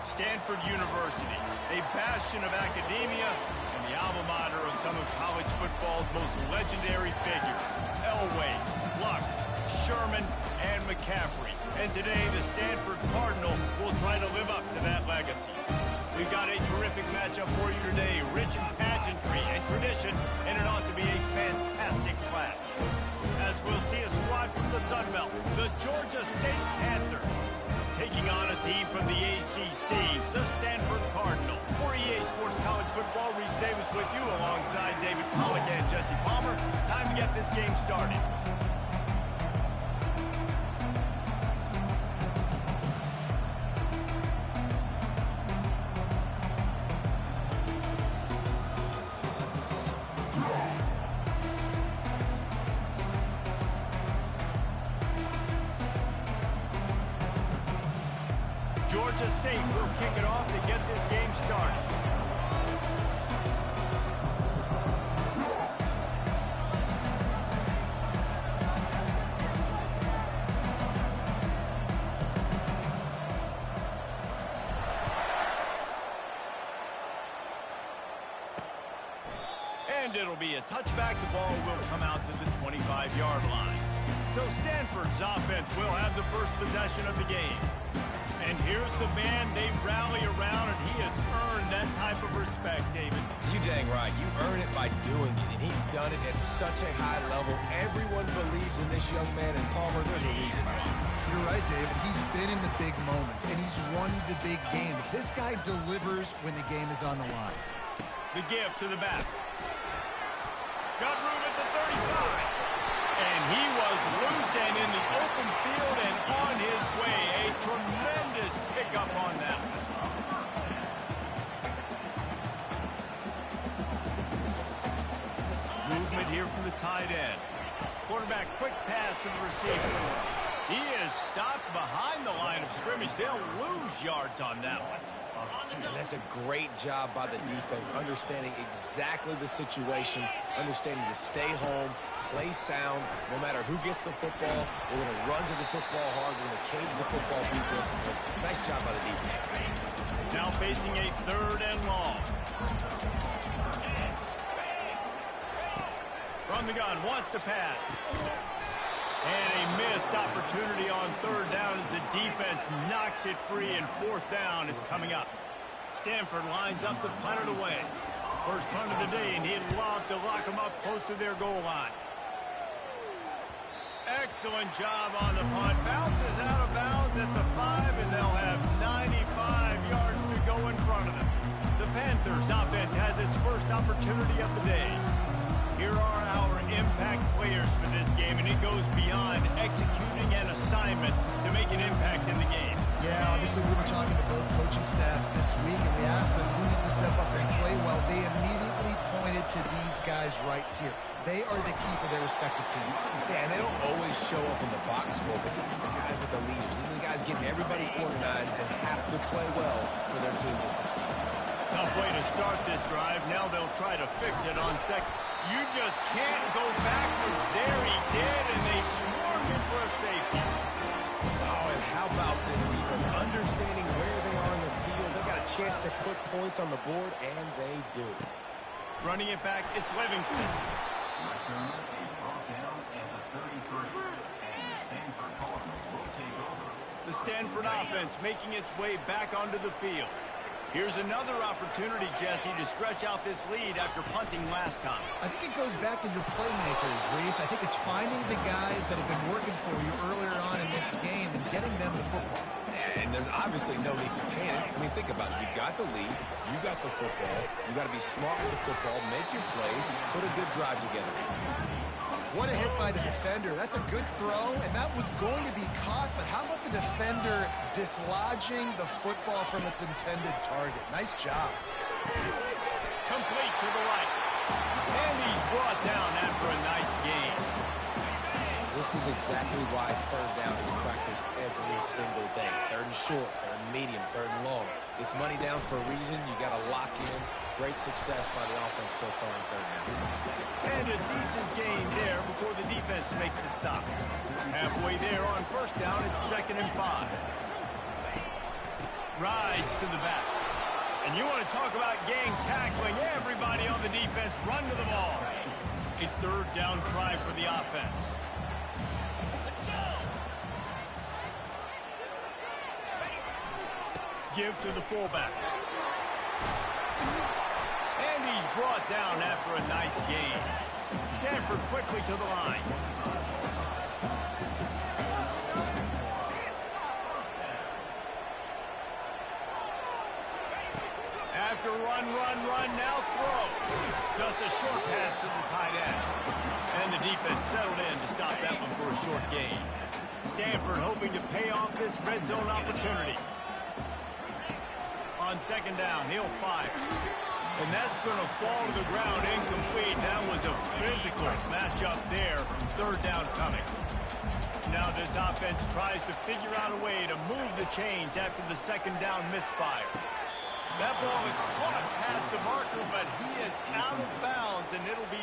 Stanford University, a bastion of academia and the alma mater of some of college football's most legendary figures, Elway, Luck, Sherman, and McCaffrey. And today, the Stanford Cardinal will try to live up to that legacy. We've got a terrific matchup for you today, rich in pageantry and tradition, and it ought to be a fantastic clash. As we'll see a squad from the Sun Belt, the Georgia State Panthers, taking on a team from the ACC, the Stanford Cardinal. For EA Sports College Football, Reese Davis with you alongside David Pollack and Jesse Palmer. Time to get this game started. Georgia State will kick it off to get this game started. And it'll be a touchback. The ball will come out to the 25-yard line. So Stanford's offense will have the first possession of the game. And here's the man they rally around, and he has earned that type of respect, David. You dang right. You earn it by doing it, and he's done it at such a high level. Everyone believes in this young man, and Palmer, there's a reason why. You're right, David. He's been in the big moments, and he's won the big games. This guy delivers when the game is on the line. The give to the back. Got room at the 35. And he was loose and in the open field and on his way. A tremendous pickup on that one. Movement here from the tight end. Quarterback, quick pass to the receiver. He is stopped behind the line of scrimmage. They'll lose yards on that one. And that's a great job by the defense, understanding exactly the situation, understanding to stay home, play sound. No matter who gets the football, we're going to run to the football hard. We're going to cage the football, beat this. Nice job by the defense. Now facing a 3rd and long. From the gun, wants to pass. And a missed opportunity on 3rd down as the defense knocks it free, and 4th down is coming up. Stanford lines up to punt it away. First punt of the day, and he'd love to lock them up close to their goal line. Excellent job on the punt. Bounces out of bounds at the 5, and they'll have 95 yards to go in front of them. The Panthers offense has its first opportunity of the day. Here are our impact players for this game, and it goes beyond executing an assignment to make an impact in the game. Yeah, obviously we were talking to both coaching staffs this week, and we asked them who needs to step up and play well. They immediately pointed to these guys right here. They are the key for their respective teams. Yeah, and they don't always show up in the box score, but these are the guys that are the leaders. These are the guys getting everybody organized and have to play well for their team to succeed. Tough way to start this drive. Now they'll try to fix it on second. You just can't go backwards. There he did, and they swarm him for a safety. Oh, and how about this defense? Understanding where they are in the field. They got a chance to put points on the board, and they do. Running it back, it's Livingston. The Stanford offense making its way back onto the field. Here's another opportunity, Jesse, to stretch out this lead after punting last time. I think it goes back to your playmakers, Reese. I think it's finding the guys that have been working for you earlier on in this game and getting them the football. And there's obviously no need to panic. I mean, think about it. You got the lead. You got the football. You got to be smart with the football, make your plays, put a good drive together. What a hit by the defender. That's a good throw, and that was going to be caught, but how about the defender dislodging the football from its intended target? Nice job. Complete to the right. And he's brought down after a nice gain. This is exactly why 3rd down is practiced every single day. 3rd and short, 3rd and medium, 3rd and long. It's money down for a reason. You got to lock in. Great success by the offense so far on 3rd down. And a decent gain there before the defense makes a stop. Halfway there on 1st down, it's 2nd and 5. Rides to the back. And you want to talk about gang tackling. Everybody on the defense run to the ball. A third down try for the offense. Give to the fullback. And he's brought down after a nice gain. Stanford quickly to the line. After run, now throw. Just a short pass to the tight end. And the defense settled in to stop that one for a short gain. Stanford hoping to pay off this red zone opportunity. On second down, he'll fire. And that's going to fall to the ground incomplete. That was a physical matchup there. Third down coming. Now this offense tries to figure out a way to move the chains after the second down misfire. That ball is caught past the marker, but he is out of bounds, and it'll be...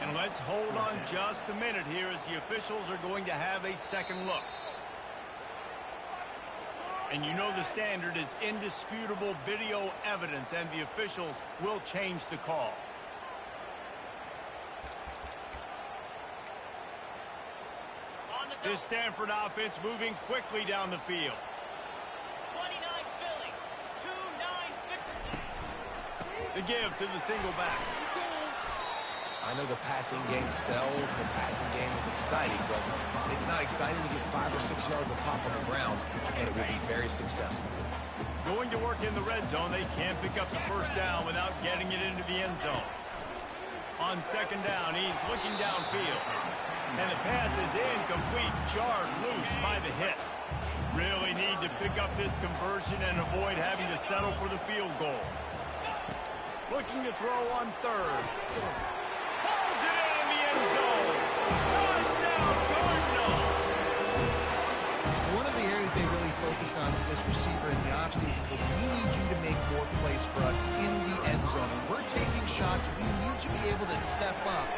And let's hold on just a minute here as the officials are going to have a second look. And you know the standard is indisputable video evidence, and the officials will change the call. This Stanford offense moving quickly down the field. The give to the single back. I know the passing game sells, the passing game is exciting, but it's not exciting to get 5 or 6 yards of pop on the ground, and it will be very successful. Going to work in the red zone, they can't pick up the first down without getting it into the end zone. On second down, he's looking downfield. And the pass is incomplete, jarred loose by the hit. Really need to pick up this conversion and avoid having to settle for the field goal. Looking to throw on third. Pulls it in the end zone. Touchdown, Cardinal. One of the areas they really focused on with this receiver in the offseason was, we need you to make more plays for us in the end zone. When we're taking shots, we need you to be able to step up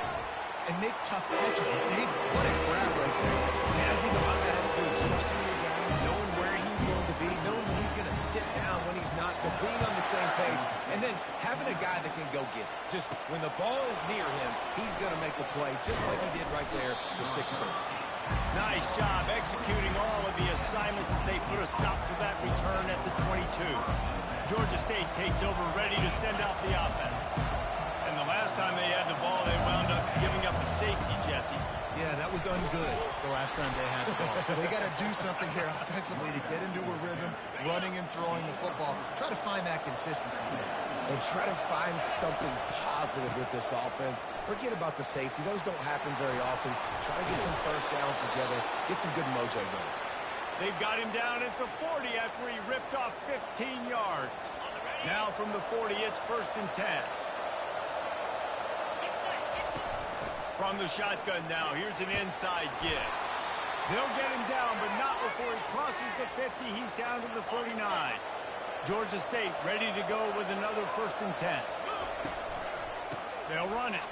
and make tough catches. Big, what a grab right there. And I think a lot of that has to do with trusting your guy, knowing where he's going to be, knowing when he's going to sit down, when he's not. So being on the same page, and then having a guy that can go get it. Just when the ball is near him, he's going to make the play, just like he did right there for 6 points. Nice job executing all of the assignments as they put a stop to that return at the 22. Georgia State takes over, ready to send out the offense. And the last time they had the ball, they wound up giving up a safety, Jesse. Yeah, that was ungood the last time they had the ball. So they got to do something here offensively to get into a rhythm, running and throwing the football. Try to find that consistency. And try to find something positive with this offense. Forget about the safety. Those don't happen very often. Try to get some first downs together. Get some good mojo going. They've got him down at the 40 after he ripped off 15 yards. Now from the 40, it's 1st and 10. From the shotgun now, here's an inside give. They'll get him down, but not before he crosses the 50. He's down to the 49. Georgia State ready to go with another 1st and 10. They'll run it.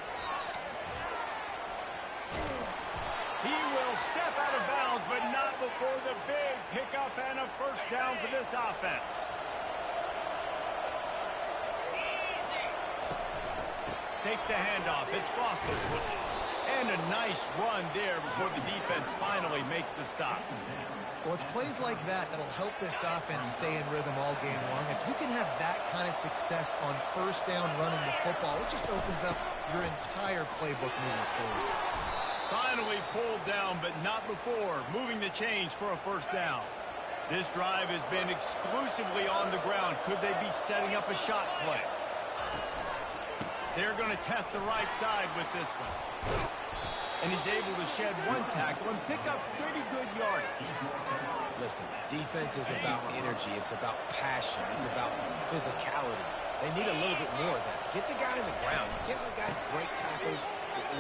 He will step out of bounds, but not before the big pickup and a first down for this offense. Takes the handoff. It's Foster. And a nice run there before the defense finally makes the stop. Well, it's plays like that that'll help this offense stay in rhythm all game long. If you can have that kind of success on first down running the football, it just opens up your entire playbook moving forward. Finally pulled down, but not before moving the chains for a first down. This drive has been exclusively on the ground. Could they be setting up a shot play? They're going to test the right side with this one. And he's able to shed one tackle and pick up pretty good yardage. Listen, defense is about energy. It's about passion. It's about physicality. They need a little bit more of that. Get the guy on the ground. You can't let guys break tackles.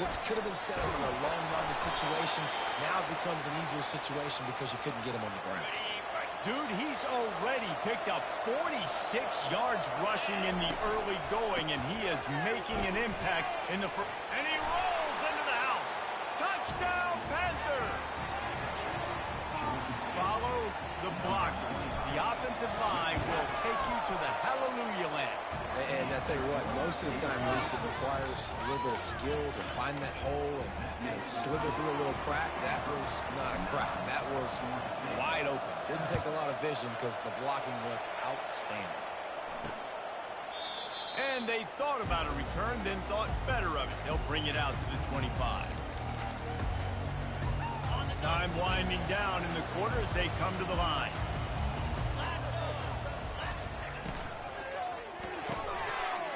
What could have been set up in a long yardage situation, now it becomes an easier situation because you couldn't get him on the ground. Dude, he's already picked up 46 yards rushing in the early going, and he is making an impact in the first. And he rolls into the house. Touchdown, Panther! Follow the block. The offensive line will tell you what, most of the time, Reese, it requires a little bit of skill to find that hole and slither through a little crack. That was not a crack. That was wide open. Didn't take a lot of vision because the blocking was outstanding. And they thought about a return, then thought better of it. They'll bring it out to the 25. Time winding down in the quarter as they come to the line.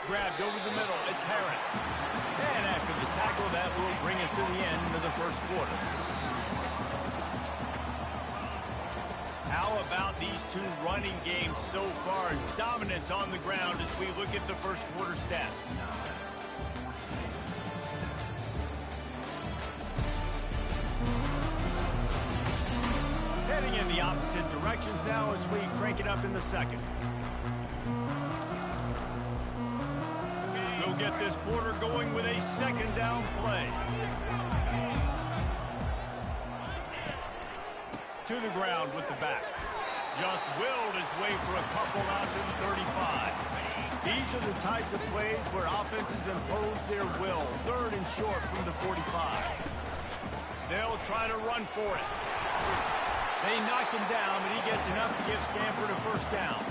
Grabbed over the middle. It's Harris. And after the tackle, that will bring us to the end of the first quarter. How about these two running games so far? Dominance on the ground as we look at the first quarter stats. Heading in the opposite directions now as we crank it up in the second. We'll get this quarter going with a second down play. To the ground with the back. Just willed his way for a couple out to the 35. These are the types of plays where offenses impose their will. Third and short from the 45. They'll try to run for it. They knock him down, but he gets enough to give Stanford a first down.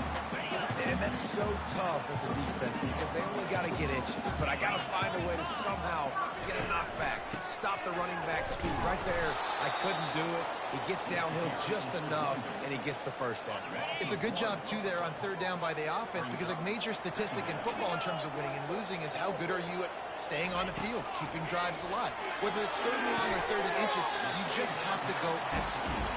And that's so tough as a defense because they only got to get inches. But I got to find a way to somehow get a knockback, stop the running back's feet. Right there, I couldn't do it. He gets downhill just enough, and he gets the first down. It's a good job, too, there on third down by the offense because a major statistic in football in terms of winning and losing is how good are you at staying on the field, keeping drives alive. Whether it's third and long or third and inches, you just have to go execute.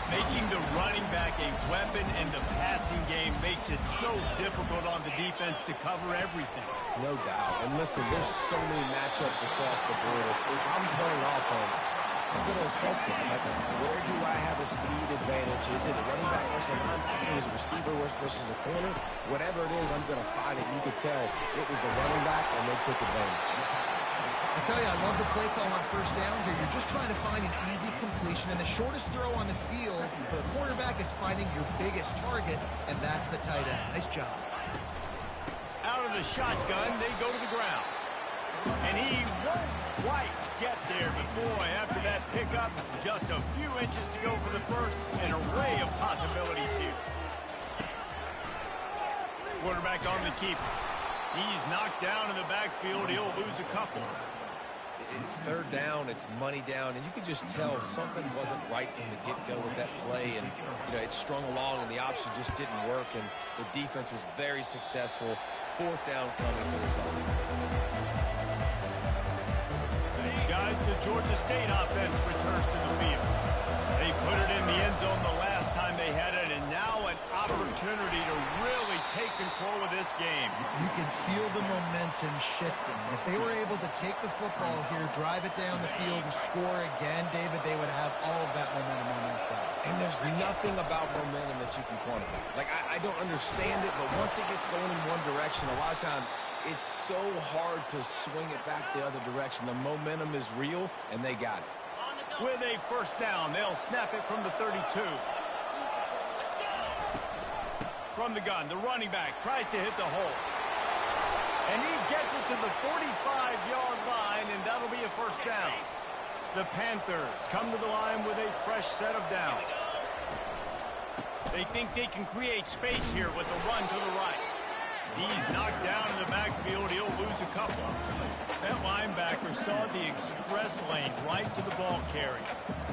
Making the running back a weapon in the passing game makes it so difficult on the defense to cover everything. No doubt. And listen, there's so many matchups across the board. If I'm playing offense, I'm going to assess it. Like, where do I have a speed advantage? Is it a running back versus a linebacker? Is it a receiver versus a corner? Whatever it is, I'm going to find it. You could tell it was the running back, and they took advantage. I tell you, I love the play call on first down here. You're just trying to find an easy completion, and the shortest throw on the field for the quarterback is finding your biggest target, and that's the tight end. Nice job. Out of the shotgun, they go to the ground. And he won't quite get there, but boy, after that pickup, just a few inches to go for the first, an array of possibilities here. Quarterback on the keeper. He's knocked down in the backfield. He'll lose a couple. It's third down, it's money down, and you can just tell something wasn't right from the get-go with that play, and it strung along, and the option just didn't work, and the defense was very successful. Fourth down coming for this offense. Guys, the Georgia State offense returns to the field. They put it in the end zone the last time they had it, and now an opportunity to really take control of this game. You can feel the momentum shifting. If they were able to take the football here, drive it down the field, and score again, David, they would have all of that momentum on their side. And there's nothing about momentum that you can quantify. Like, I don't understand it, but once it gets going in one direction, a lot of times it's so hard to swing it back the other direction. The momentum is real, and they got it. With a first down, they'll snap it from the 32. From the gun, the running back tries to hit the hole. And he gets it to the 45-yard line, and that'll be a first down. The Panthers come to the line with a fresh set of downs. They think they can create space here with a run to the right. He's knocked down in the backfield. He'll lose a couple. That linebacker saw the express lane right to the ball carrier.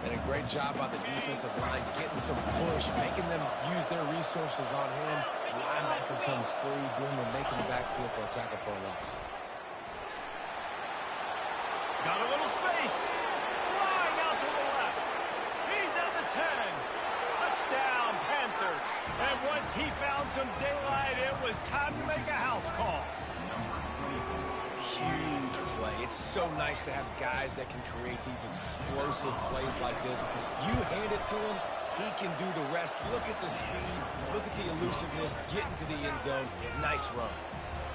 And a great job by the defensive line, getting some push, making them use their resources on him. The linebacker comes free, boom, and making the backfield for a tackle for a loss. Got a little space. Flying out to the left. He's at the 10. Touchdown, Panthers. And once he found some daylight, it was time to make a house call. Huge play. It's so nice to have guys that can create these explosive plays like this. You hand it to him, he can do the rest. Look at the speed, look at the elusiveness, get into the end zone. Nice run.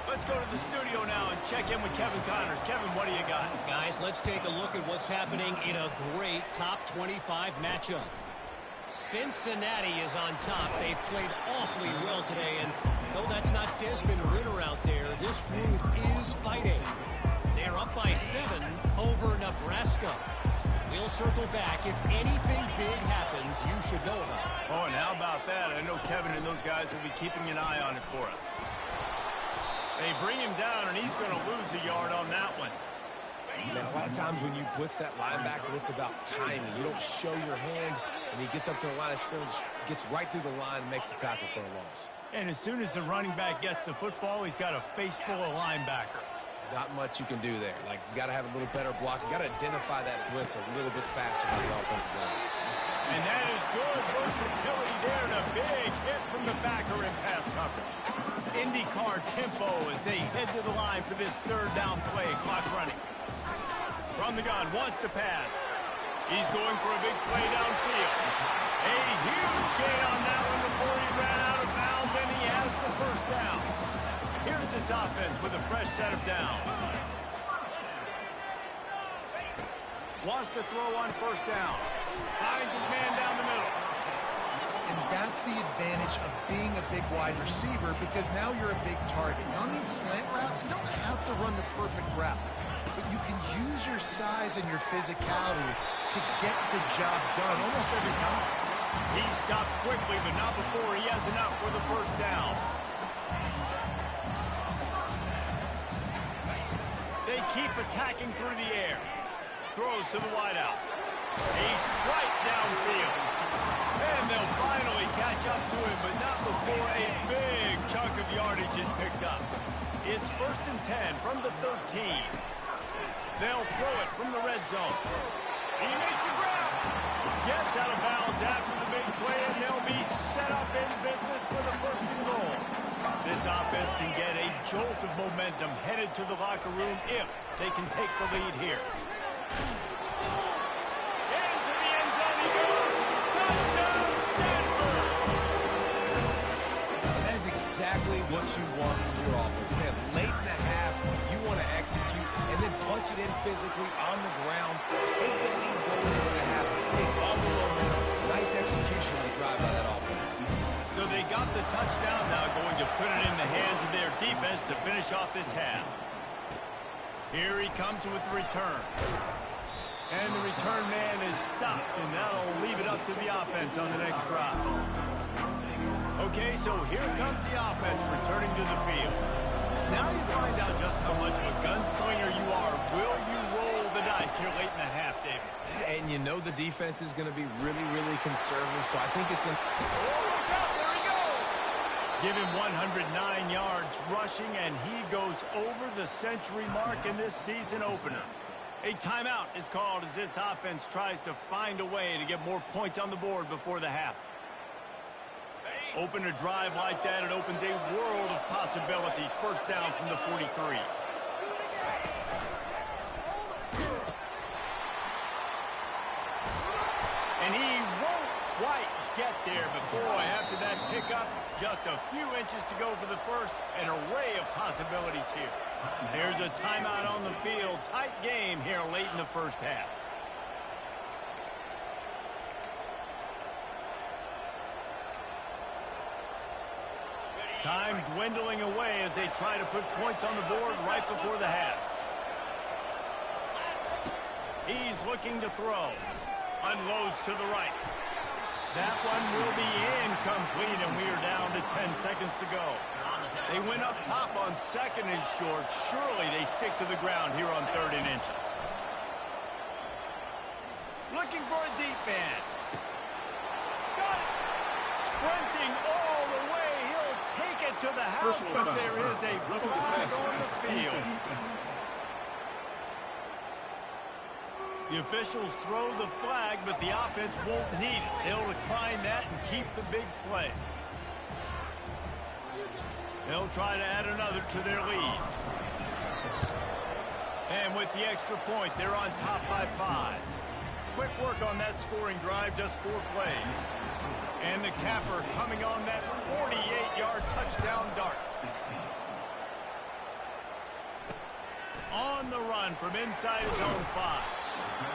Let's go to the studio now and check in with Kevin Connors. Kevin, what do you got? Guys, let's take a look at what's happening in a great top 25 matchup. Cincinnati is on top. They've played awfully well today, and though that's not Desmond Ridder out there, this group is fighting. They're up by 7 over Nebraska. We'll circle back. If anything big happens, you should know about it. Oh, and how about that? I know Kevin and those guys will be keeping an eye on it for us. They bring him down, and he's going to lose a yard on that one. Man, a lot of times when you blitz that linebacker, it's about timing. You don't show your hand, and he gets up to the line of scrimmage, gets right through the line, and makes the tackle for a loss. And as soon as the running back gets the football, he's got a face full of linebacker. Not much you can do there. Like, you got to have a little better block. You got to identify that blitz a little bit faster than the offensive line. And that is good versatility there, and a big hit from the backer in pass coverage. IndyCar tempo as they head to the line for this third down play. Clock running. From the gun, wants to pass. He's going for a big play downfield. A huge gain on that one before he ran out of bounds, and he has the first down. Here's his offense with a fresh set of downs. Wants to throw on first down. Finds his man down the middle. And that's the advantage of being a big wide receiver, because now you're a big target. Now on these slant routes, you don't have to run the perfect route, but you can use your size and your physicality to get the job done almost every time. He stopped quickly, but not before he has enough for the first down. They keep attacking through the air. Throws to the wideout. A strike downfield. And they'll finally catch up to him, but not before a big chunk of yardage is picked up. It's 1st and 10 from the 13. They'll throw it from the red zone. He makes the grab. Gets out of bounds after the big play, and they'll be set up in business for the 1st and goal. This offense can get a jolt of momentum headed to the locker room if they can take the lead here. Into the end zone he goes. Touchdown, Stanford! That is exactly what you want in your offense. Man, late in the half, you want to execute and then punch it in physically on the ground. Take the lead going into the half. Take all the momentum. Nice execution on the drive by that offense. So they got the touchdown, now going to put it in the hands of their defense to finish off this half. Here he comes with the return. And the return man is stopped, and that'll leave it up to the offense on the next drive. Okay, so here comes the offense returning to the field. Now you find out just how much of a gunslinger you are. Will you roll the dice here late in the half, David? And you know the defense is going to be really, really conservative, so I think it's an... Oh, look out, there he goes! Give him 109 yards rushing, and he goes over the century mark in this season opener. A timeout is called as this offense tries to find a way to get more points on the board before the half. Open a drive like that, it opens a world of possibilities. First down from the 43. And he won't quite get there, but boy, after that pickup, just a few inches to go for the first. An array of possibilities here. There's a timeout on the field. Tight game here late in the first half. Time dwindling away as they try to put points on the board right before the half. He's looking to throw. Unloads to the right. That one will be incomplete, and we are down to 10 seconds to go. They went up top on 2nd and short. Surely they stick to the ground here on 3rd and inches. Looking for a deep man. Got it. Sprinting all the way. He'll take it to the house, but there is a flag on the field. The officials throw the flag, but the offense won't need it. They'll decline that and keep the big play. They'll try to add another to their lead. And with the extra point, they're on top by 5. Quick work on that scoring drive, just 4 plays. And the capper coming on that 48-yard touchdown dart. On the run from inside his own 5.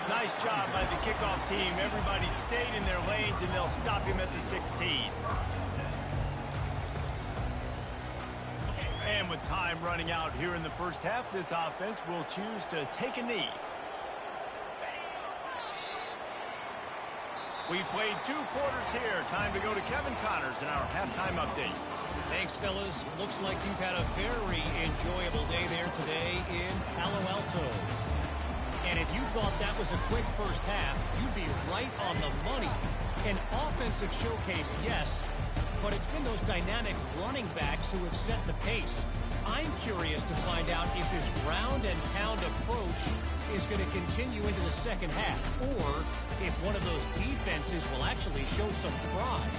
Nice job by the kickoff team. Everybody stayed in their lanes, and they'll stop him at the 16. And with time running out here in the first half, this offense will choose to take a knee. We've played 2 quarters here. Time to go to Kevin Connors in our halftime update. Thanks, fellas. Looks like you've had a very enjoyable day there today in Palo Alto. And if you thought that was a quick first half, you'd be right on the money. An offensive showcase, yes, but it's been those dynamic running backs who have set the pace. I'm curious to find out if this ground and pound approach is going to continue into the second half, or if one of those defenses will actually show some pride.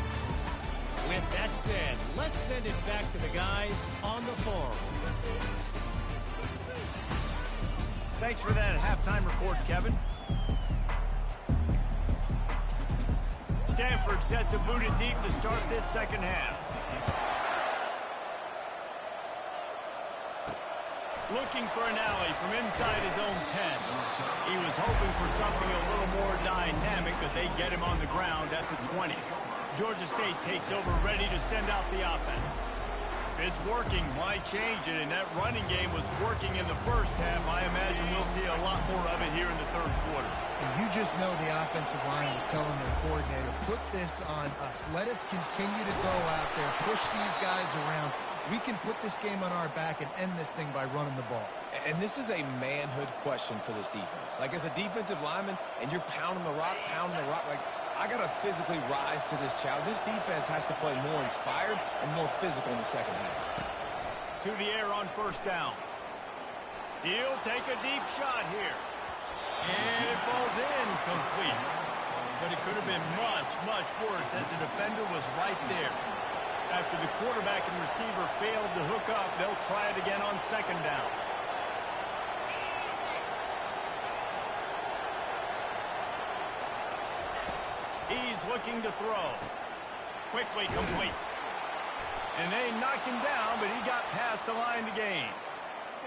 With that said, let's send it back to the guys on the farm. Thanks for that halftime report, Kevin. Stanford set to boot it deep to start this second half. Looking for an alley from inside his own 10. He was hoping for something a little more dynamic, but they get him on the ground at the 20. Georgia State takes over, ready to send out the offense. If it's working, why change it? And that running game was working in the first half. I imagine we'll see a lot more of it here in the third quarter. And you just know the offensive line was telling their coordinator, put this on us. Let us continue to go out there, push these guys around. We can put this game on our back and end this thing by running the ball. And this is a manhood question for this defense. Like, as a defensive lineman, and you're pounding the rock, like, I got to physically rise to this challenge. This defense has to play more inspired and more physical in the second half. To the air on first down. He'll take a deep shot here. And it falls in complete. But it could have been much, much worse as the defender was right there. After the quarterback and receiver failed to hook up, they'll try it again on second down. He's looking to throw. Quickly complete. And they knocked him down, but he got past the line to gain.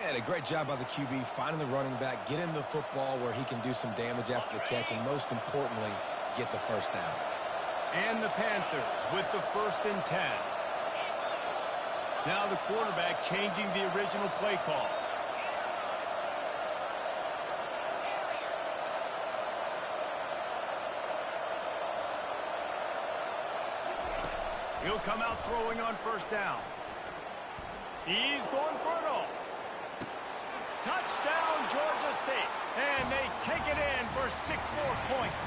And a great job by the QB finding the running back, get him the football where he can do some damage after the catch, and most importantly, get the first down. And the Panthers with the 1st and 10. Now the quarterback changing the original play call. He'll come out throwing on first down. He's going for it all. Touchdown, Georgia State. And they take it in for 6 more points.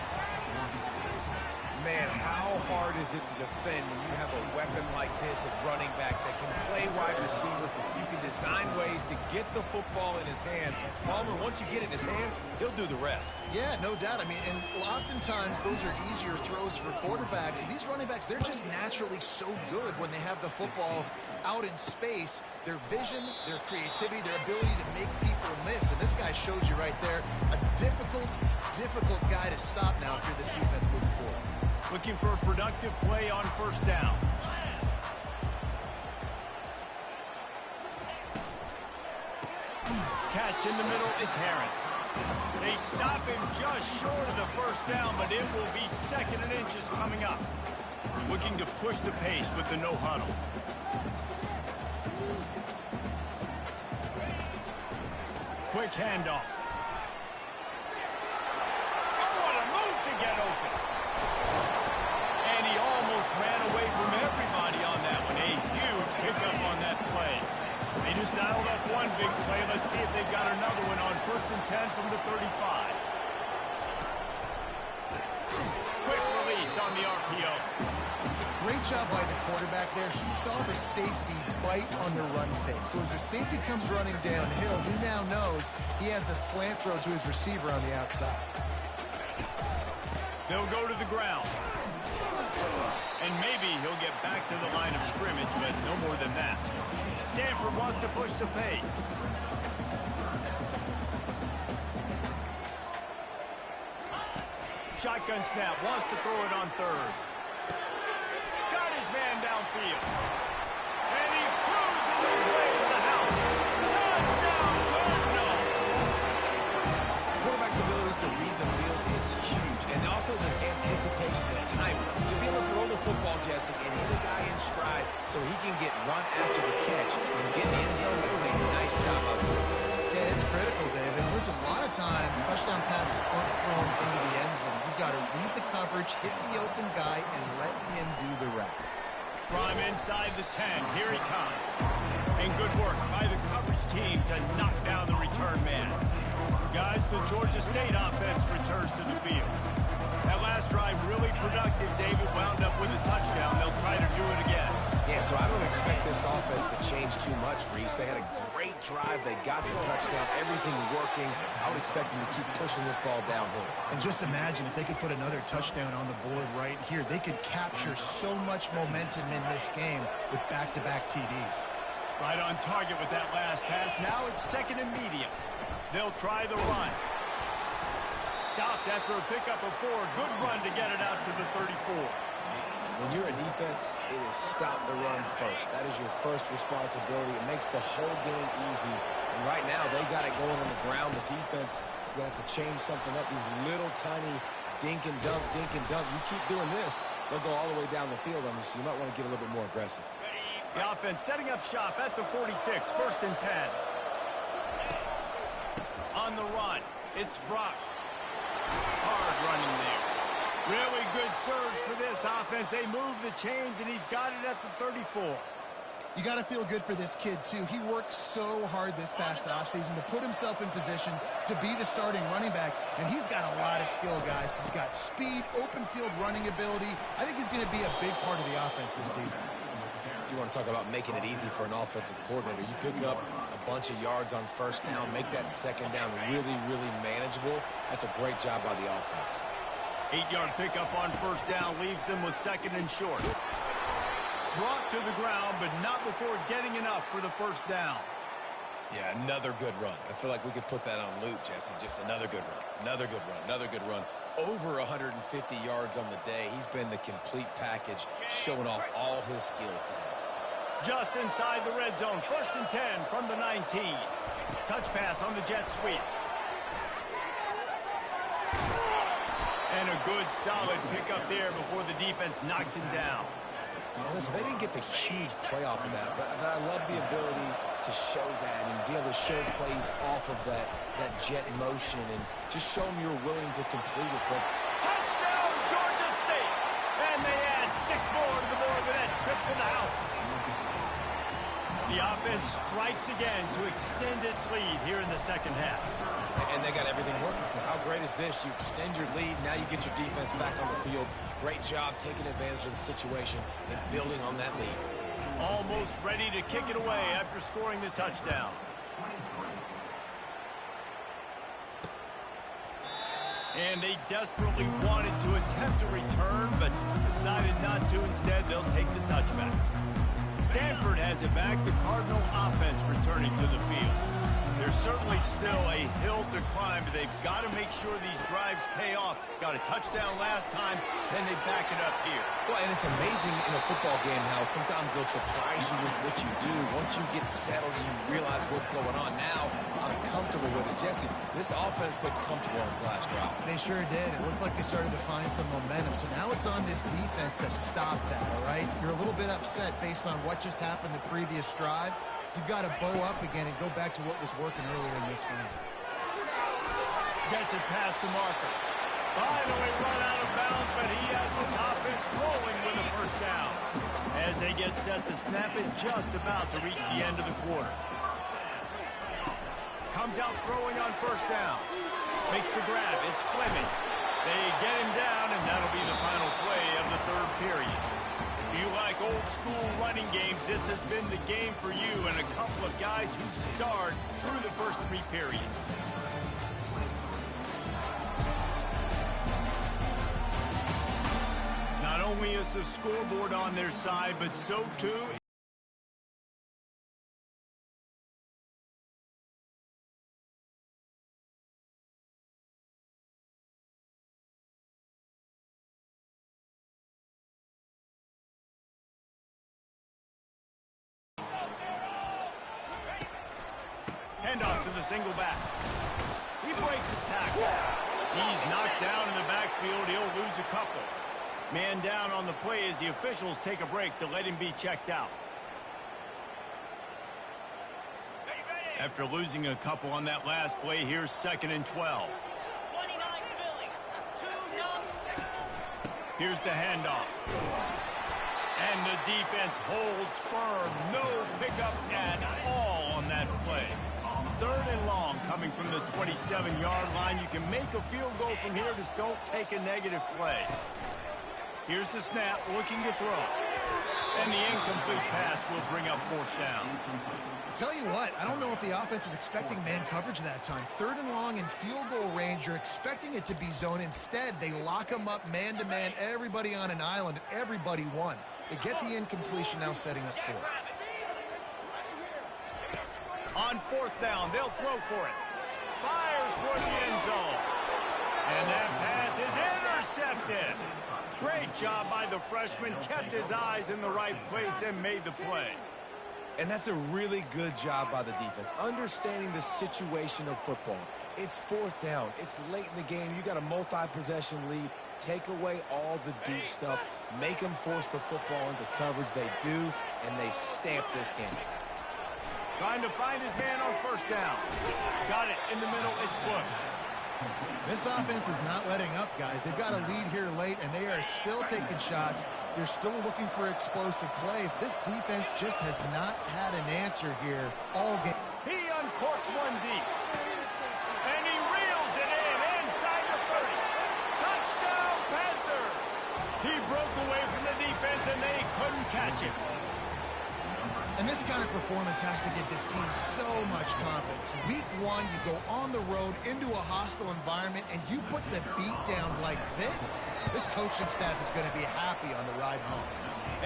Man, how hard is it to defend when you have a weapon like this at running back that can play wide receiver? You can design ways to get the football in his hand. Palmer, once you get it in his hands, he'll do the rest. Yeah, no doubt. I mean, and oftentimes those are easier throws for quarterbacks. These running backs, they're just naturally so good when they have the football out in space. Their vision, their creativity, their ability to make people miss. And this guy showed you right there, a difficult guy to stop now if you're this defense moving forward. Looking for a productive play on first down. Catch in the middle, it's Harris. They stop him just short of the first down, but it will be 2nd and inches coming up. Looking to push the pace with the no huddle. Quick handoff. Oh, what a move to get open. And he almost ran away from everybody on that one. A huge pickup on that play. They just dialed up one big play. Let's see if they've got another one on 1st and 10 from the 35. Quick release on the RPO. Great job by the quarterback there. He saw the safety bite on the run fake. So as the safety comes running downhill, he now knows he has the slant throw to his receiver on the outside. They'll go to the ground. And maybe he'll get back to the line of scrimmage, but no more than that. Stanford wants to push the pace. Shotgun snap, wants to throw it on 3rd. Got his man downfield. And he cruises his way to the house. Touchdown, Cardinal! Quarterback's abilities to the guy in stride so he can get run after the catch and get in the end zone. That was a nice job out there. Yeah, it's critical, David. Listen, a lot of times touchdown passes aren't thrown into the end zone. You've got to read the coverage, hit the open guy, and let him do the rest. Prime inside the 10. Here he comes. And good work by the coverage team to knock down the return man. Guys, the Georgia State offense returns to the field. That last drive really productive. David wound up with a touchdown. They'll try to do it again. Yeah, so I don't expect this offense to change too much, Reese. They had a great drive. They got the touchdown. Everything working. I would expect them to keep pushing this ball downhill. And just imagine if they could put another touchdown on the board right here. They could capture so much momentum in this game with back-to-back TDs. Right on target with that last pass. Now it's second and medium. They'll try the run. Stopped after a pickup of 4. Good run to get it out to the 34. When you're a defense, it is stop the run first. That is your first responsibility. It makes the whole game easy. And right now, they got it going on the ground. The defense is going to have to change something up. These little tiny dink and dunk, dink and dunk. You keep doing this, they'll go all the way down the field on you, so you might want to get a little bit more aggressive. The offense setting up shop at the 46. First and 10. On the run, it's Brock. Hard running there. Really good surge for this offense. They move the chains, and he's got it at the 34. You got to feel good for this kid, too. He worked so hard this past offseason to put himself in position to be the starting running back, and he's got a lot of skill, guys. He's got speed, open field running ability. I think he's going to be a big part of the offense this season. You want to talk about making it easy for an offensive coordinator. You pick up a bunch of yards on first down, make that second down really, really manageable. That's a great job by the offense. 8-yard pickup on first down leaves them with second and short. Brought to the ground, but not before getting enough for the first down. Yeah, another good run. I feel like we could put that on loop, Jesse. Just another good run, another good run, another good run. Over 150 yards on the day. He's been the complete package, showing off all his skills today. Just inside the red zone. First and 10 from the 19. Touch pass on the jet sweep. And a good, solid pickup there before the defense knocks him down. And listen, they didn't get the huge play off of that, but I love the ability to show that and be able to show plays off of that jet motion and just show them you're willing to complete it. But touchdown, Georgia State! And they add 6 more to the board with that trip to the house. The offense strikes again to extend its lead here in the second half. And they got everything working. How great is this? You extend your lead, now you get your defense back on the field. Great job taking advantage of the situation and building on that lead. Almost ready to kick it away after scoring the touchdown. And they desperately wanted to attempt a return, but decided not to. Instead, they'll take the touchback. Stanford has it back. The Cardinal offense returning to the field. There's certainly still a hill to climb, but they've got to make sure these drives pay off. Got a touchdown last time, then they back it up here. Well, and it's amazing in a football game how sometimes they'll surprise you with what you do. Once you get settled and you realize what's going on now, I'm comfortable with it. Jesse, this offense looked comfortable on its last drive. They sure did. It looked like they started to find some momentum. So now it's on this defense to stop that, all right? You're a little bit upset based on what just happened the previous drive. You've got to bow up again and go back to what was working earlier in this game. Gets it past the marker. Finally run out of bounds, but he has his offense rolling with a first down. As they get set to snap it, just about to reach the end of the quarter. Comes out throwing on first down. Makes the grab. It's Fleming. They get him down, and that'll be the final play of the third period. If you like old school running games, this has been the game for you and a couple of guys who starred through the first 3 periods. Not only is the scoreboard on their side, but so too handoff to the single back. He breaks a tackle. He's knocked down in the backfield. He'll lose a couple. Man down on the play as the officials take a break to let him be checked out. After losing a couple on that last play, here's 2nd and 12. 29 Philly. 2-0. Here's the handoff. And the defense holds firm. No pickup at all on that play. 3rd and long coming from the 27-yard line. You can make a field goal from here. Just don't take a negative play. Here's the snap, looking to throw. And the incomplete pass will bring up 4th down. Tell you what, I don't know if the offense was expecting man coverage that time. 3rd and long in field goal range, you're expecting it to be zone. Instead, they lock them up man-to-man, everybody on an island, everybody won. They get the incompletion, now setting up 4th. On 4th down, they'll throw for it. Fires toward the end zone. And that pass is intercepted. Great job by the freshman, kept his eyes in the right place and made the play. And that's a really good job by the defense, understanding the situation of football. It's 4th down. It's late in the game. You got a multi-possession lead. Take away all the deep stuff. Make them force the football into coverage. They do, and they stamp this game. Trying to find his man on 1st down. Got it in the middle. It's Bush. This offense is not letting up, guys. They've got a lead here late, and they are still taking shots. They're still looking for explosive plays. This defense just has not had an answer here all game. He uncorks one deep. And he reels it in inside the 30. Touchdown, Panthers! He broke away from the defense, and they couldn't catch him. And this kind of performance has to give this team so much confidence. Week 1, you go on the road into a hostile environment, and you put the beat down like this. This coaching staff is going to be happy on the ride home.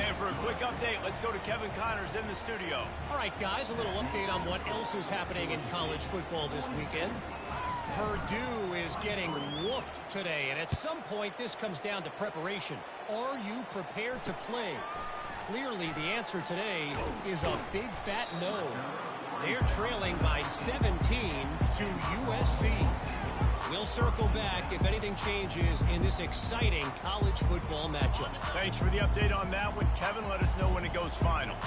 And for a quick update, let's go to Kevin Connors in the studio. All right, guys, a little update on what else is happening in college football this weekend. Purdue is getting whooped today, and at some point, this comes down to preparation. Are you prepared to play? Clearly, the answer today is a big fat no. They're trailing by 17 to USC. We'll circle back if anything changes in this exciting college football matchup. Thanks for the update on that one, Kevin. Let us know when it goes final.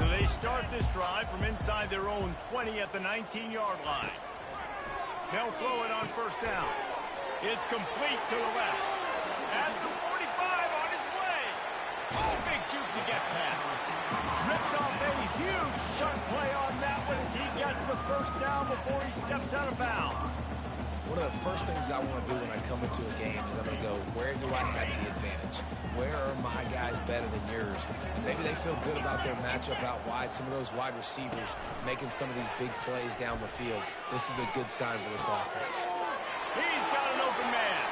So they start this drive from inside their own 20 at the 19-yard line. They'll throw it on 1st down. It's complete to the left. At the 45 on its way. Oh, big juke to get past. Ripped off a huge chunk play on that one as he gets the 1st down before he steps out of bounds. One of the first things I want to do when I come into a game is I'm going to go, where do I have the advantage? Where are my guys better than yours? And maybe they feel good about their matchup out wide. Some of those wide receivers making some of these big plays down the field. This is a good sign for this offense. He's got an open man.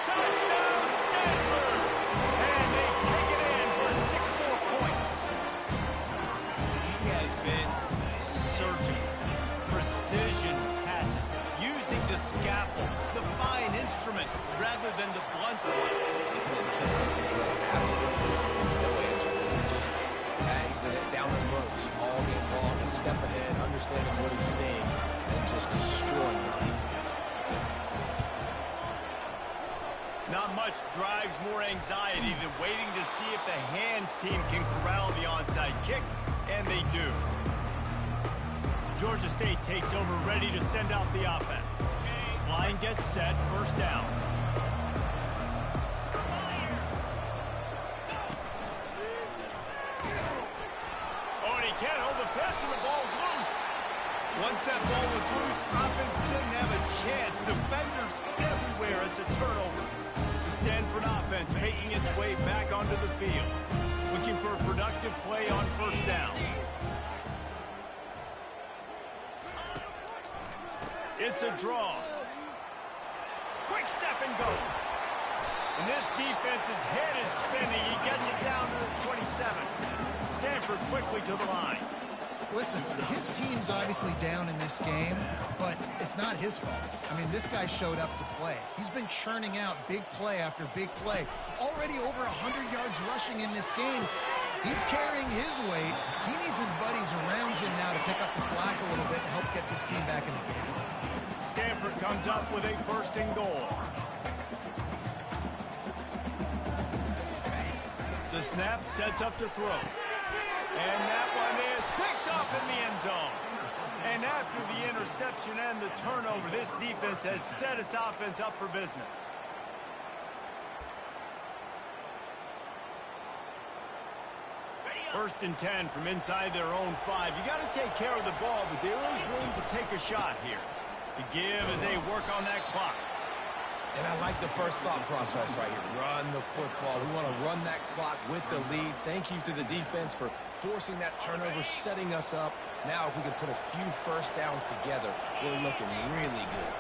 Touchdown, Stanford! And they take it in for 6 more points. He has been surgical. Precision passes. Using the scaffold, the fine instrument, rather than the blunt one. The defense is absolutely no answer for him. Just, he's been down their throats all game long. A step ahead, understanding what he's seeing, and just destroying this defense. Not much drives more anxiety than waiting to see if the hands team can corral the onside kick, and they do. Georgia State takes over, ready to send out the offense. Line gets set, 1st down. Oh, and he can't hold the pitch, and the ball's loose. Once that ball was loose, offense didn't have a chance. Defenders everywhere. It's a turnover. The Stanford offense making its way back onto the field. Looking for a productive play on 1st down. It's a draw. Quick step and go. And this defense's head is spinning. He gets it down to the 27. Stanford quickly to the line. Listen, his team's obviously down in this game, but it's not his fault. I mean, this guy showed up to play. He's been churning out big play after big play. Already over 100 yards rushing in this game. He's carrying his weight. He needs his buddies around him now to pick up the slack a little bit and help get this team back in the game. Stanford comes up with a 1st and goal. snap, sets up to throw. And that one is picked up in the end zone. And after the interception and the turnover, this defense has set its offense up for business. First and 10 from inside their own 5. You got to take care of the ball, but there is room to take a shot here. The give as they work on that clock. And I like the first thought process right here. Run the football. We want to run that clock with the lead. Thank you to the defense for forcing that turnover, setting us up. Now if we can put a few first downs together, we're looking really good.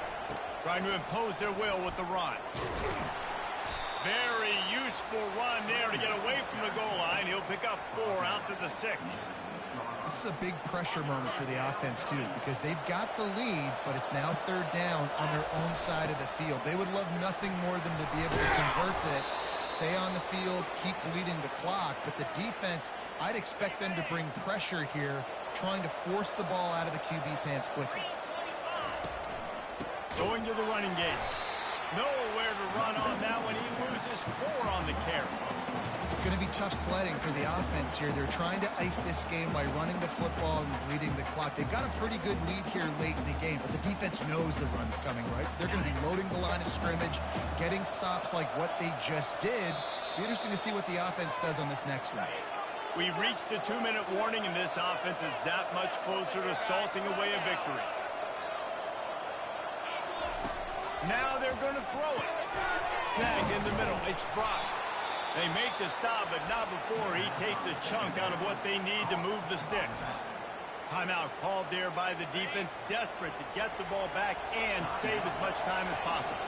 Trying to impose their will with the run. Very useful run there to get away from the goal line. He'll pick up 4 out to the 6. This is a big pressure moment for the offense, too, because they've got the lead, but it's now 3rd down on their own side of the field. They would love nothing more than to be able to convert this, stay on the field, keep bleeding the clock. But the defense, I'd expect them to bring pressure here, trying to force the ball out of the QB's hands quickly. Going to the running game. Nowhere to run on that one. He loses 4 on the carry. It's going to be tough sledding for the offense here. They're trying to ice this game by running the football and bleeding the clock. They've got a pretty good lead here late in the game, but the defense knows the run's coming, right? So they're going to be loading the line of scrimmage, getting stops like what they just did. It'll be interesting to see what the offense does on this next one. We've reached the 2-minute warning, and this offense is that much closer to salting away a victory. Now they're going to throw it. Snagged in the middle. It's Brock. They make the stop, but not before he takes a chunk out of what they need to move the sticks. Timeout called there by the defense, desperate to get the ball back and save as much time as possible.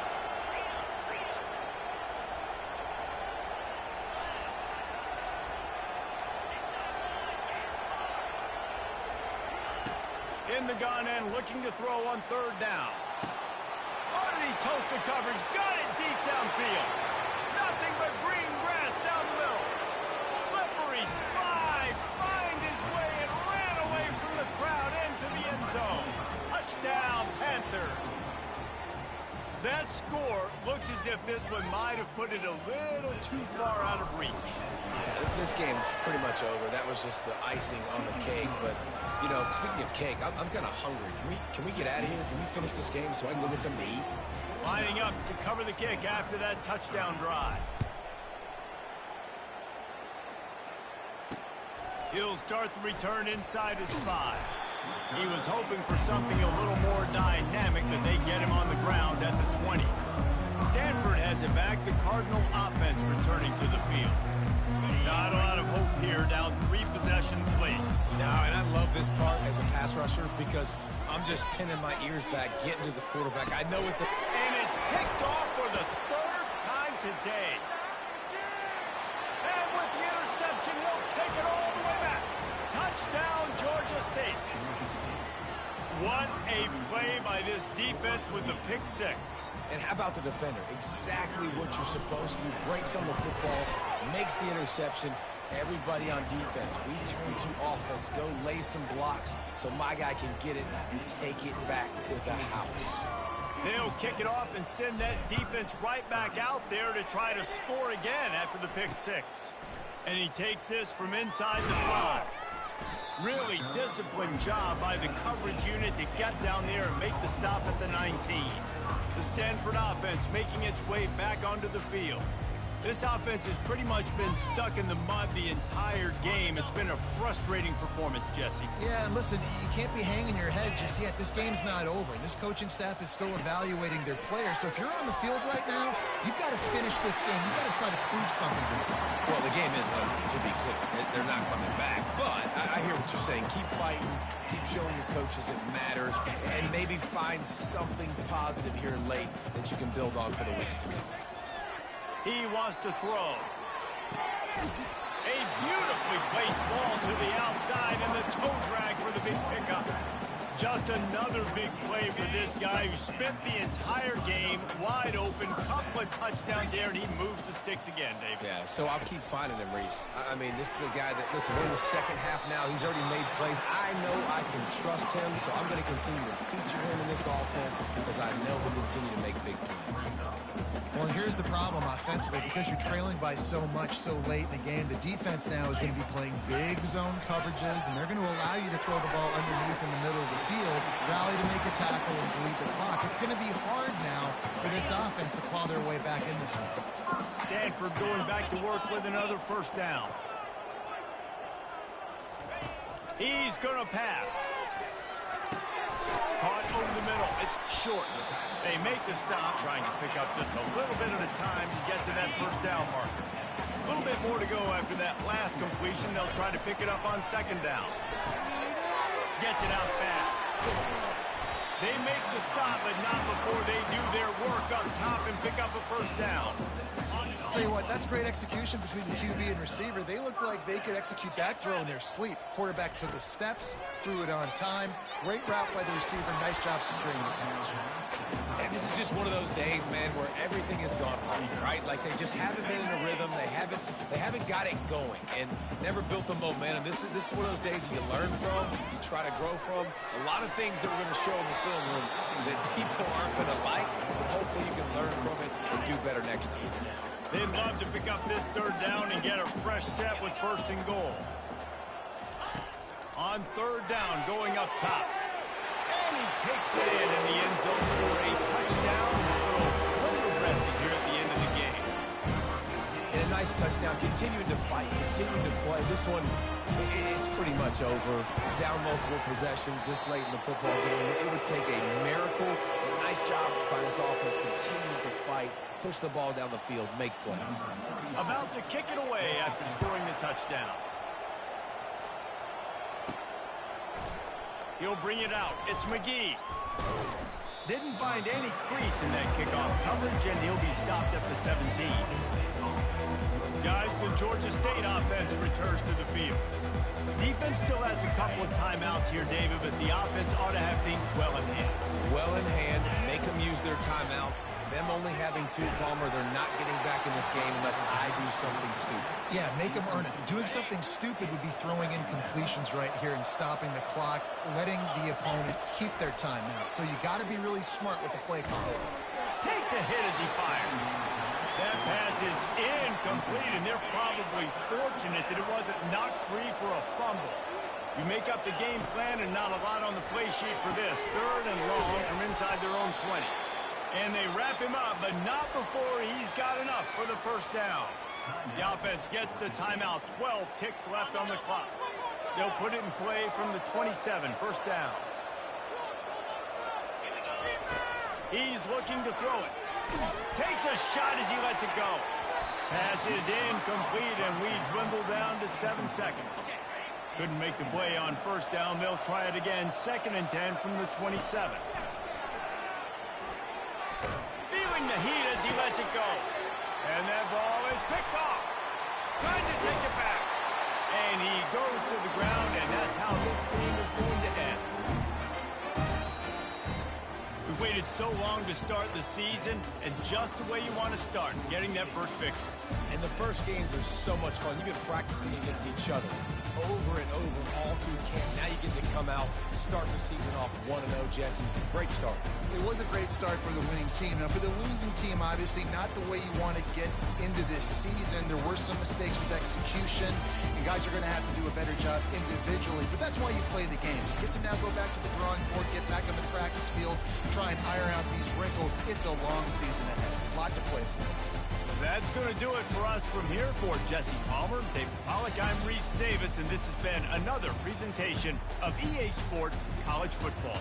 In the gun and looking to throw on 3rd down. Oh, did he toast the coverage? Got it deep downfield. Nothing but green grass down the middle. Slippery slide. Find his way and ran away from the crowd into the end zone. Touchdown, Panthers. That score looks as if this one might have put it a little too far out of reach. This game's pretty much over. That was just the icing on the cake. But, you know, speaking of cake, I'm kind of hungry. Can we get out of here? Can we finish this game so I can go get something to eat? Lining up to cover the kick after that touchdown drive. He'll start the return inside his 5. He was hoping for something a little more dynamic, but they get him on the ground at the 20. Stanford has it back, the Cardinal offense returning to the field. Not a lot of hope here, down 3 possessions late. No, and I love this part as a pass rusher because I'm just pinning my ears back, getting to the quarterback. I know it's a... And it's picked off for the 3rd time today. And with the interception, he'll take it all the way back. Touchdown, Georgia State. What a play by this defense with the pick 6. And how about the defender? Exactly what you're supposed to do. Breaks on the football, makes the interception. Everybody on defense, we turn to offense. Go lay some blocks so my guy can get it and take it back to the house. They'll kick it off and send that defense right back out there to try to score again after the pick 6. And he takes this from inside the 5. Really disciplined job by the coverage unit to get down there and make the stop at the 19. The Stanford offense making its way back onto the field. This offense has pretty much been stuck in the mud the entire game. It's been a frustrating performance, Jesse. Yeah, and listen, you can't be hanging your head just yet. This game's not over. This coaching staff is still evaluating their players. So if you're on the field right now, you've got to finish this game. You've got to try to prove something to them. Well, the game is over, to be clear. They're not coming back. But I hear what you're saying. Keep fighting. Keep showing your coaches it matters. And maybe find something positive here late that you can build on for the weeks to come. He wants to throw. A beautifully placed ball to the outside and the toe drag for the big pickup. Just another big play for this guy who spent the entire game wide open. Couple of touchdowns there, and he moves the sticks again, David. Yeah, so I'll keep finding him, Reese. I mean, this is a guy that, listen, we're in the second half now. He's already made plays. I know I can trust him, so I'm going to continue to feature him in this offense because I know he'll continue to make big plays. Well, here's the problem offensively. Because you're trailing by so much so late in the game, the defense now is going to be playing big zone coverages, and they're going to allow you to throw the ball underneath in the middle of the field, rally to make a tackle, and bleed the clock. It's going to be hard now for this offense to claw their way back in this one. Stanford going back to work with another first down. He's going to pass. Caught over the middle. It's short. They make the stop, trying to pick up just a little bit at a time to get to that first down marker. A little bit more to go after that last completion. They'll try to pick it up on second down. Gets it out fast. They make the stop, but not before they do their work up top and pick up a first down. I'll tell you what, that's great execution between the QB and receiver. They look like they could execute that throw in their sleep. Quarterback took his steps, threw it on time. Great route by the receiver. Nice job securing the pass. And this is just one of those days, man, where everything has gone wrong, right? Like they just haven't been in a rhythm. They haven't got it going and never built the momentum. This is one of those days you learn from, you try to grow from. A lot of things that we're going to show in the film room that people aren't going to like, but hopefully you can learn from it and do better next time. They'd love to pick up this third down and get a fresh set with first and goal. On third down, going up top. And he takes it in the end zone for a touchdown. A little window dressing here at the end of the game. And a nice touchdown, continuing to fight, continuing to play. This one, it's pretty much over. Down multiple possessions this late in the football game. It would take a miracle. A nice job by this offense continuing to fight, push the ball down the field, make plays. About to kick it away after scoring the touchdown. He'll bring it out. It's McGee. Didn't find any crease in that kickoff coverage, and he'll be stopped at the 17. Guys, the Georgia State offense returns to the field. Defense still has a couple of timeouts here, David, but the offense ought to have things well in hand. Well in hand, make them use their timeouts. Them only having two, Palmer, they're not getting back in this game unless I do something stupid. Yeah, make them earn it. Doing something stupid would be throwing in completions right here and stopping the clock, letting the opponent keep their timeout. So you got to be really smart with the play call. Takes a hit as he fires. That pass is incomplete, and they're probably fortunate that it wasn't knocked free for a fumble. You make up the game plan and not a lot on the play sheet for this. Third and long from inside their own 20. And they wrap him up, but not before he's got enough for the first down. The offense gets the timeout. 12 ticks left on the clock. They'll put it in play from the 27, first down. He's looking to throw it. Takes a shot as he lets it go. Pass is incomplete, and we dwindle down to 7 seconds. Couldn't make the play on first down. They'll try it again. 2nd and 10 from the 27. Feeling the heat as he lets it go. And that ball is picked off. Trying to take it back. And he goes to the ground, and that's how this game is going to end. We've waited so long to start the season, and just the way you want to start, getting that first victory. And the first games are so much fun. You've been practicing against each other over and over all through camp. Now you get to come out, start the season off 1-0, Jesse. Great start. It was a great start for the winning team. Now, for the losing team, obviously not the way you want to get into this season. There were some mistakes with execution. You guys are going to have to do a better job individually, but that's why you play the games. You get to now go back to the drawing board, get back on the practice field, try and iron out these wrinkles. It's a long season ahead. A lot to play for. That's going to do it for us from here. For Jesse Palmer, David Pollack, I'm Reese Davis, and this has been another presentation of EA Sports College Football.